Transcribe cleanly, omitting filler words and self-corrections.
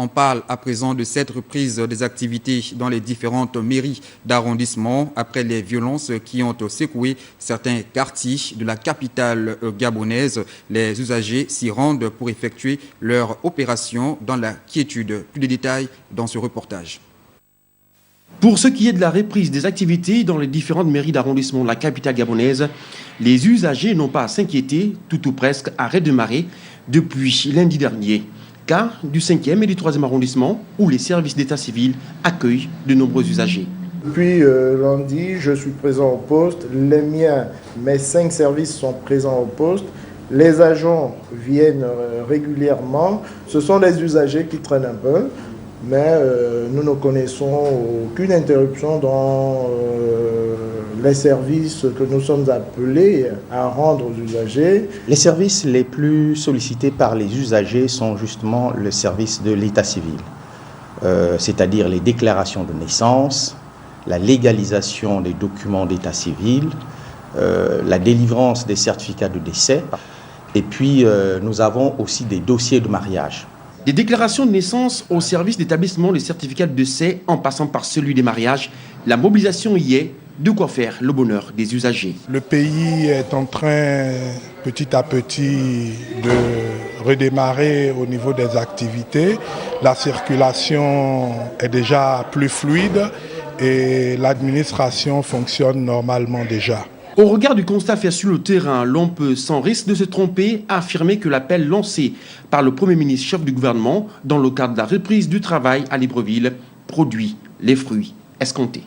On parle à présent de cette reprise des activités dans les différentes mairies d'arrondissement après les violences qui ont secoué certains quartiers de la capitale gabonaise. Les usagers s'y rendent pour effectuer leur opération dans la quiétude. Plus de détails dans ce reportage. Pour ce qui est de la reprise des activités dans les différentes mairies d'arrondissement de la capitale gabonaise, les usagers n'ont pas à s'inquiéter, tout ou presque à redémarrer depuis lundi dernier. Cas du 5e et du 3e arrondissement où les services d'état civil accueillent de nombreux usagers. Depuis lundi, je suis présent au poste. Mes 5 services sont présents au poste. Les agents viennent régulièrement. Ce sont les usagers qui traînent un peu, mais nous ne connaissons aucune interruption dans les services que nous sommes appelés à rendre aux usagers. Les services les plus sollicités par les usagers sont justement le service de l'état civil, c'est-à-dire les déclarations de naissance, la légalisation des documents d'état civil, la délivrance des certificats de décès, et puis nous avons aussi des dossiers de mariage. Des déclarations de naissance au service d'établissement des certificats de décès en passant par celui des mariages, la mobilisation y est. De quoi faire le bonheur des usagers. Le pays est en train petit à petit de redémarrer au niveau des activités. La circulation est déjà plus fluide et l'administration fonctionne normalement déjà. Au regard du constat fait sur le terrain, l'on peut sans risque de se tromper affirmer que l'appel lancé par le Premier ministre chef du gouvernement dans le cadre de la reprise du travail à Libreville produit les fruits escomptés.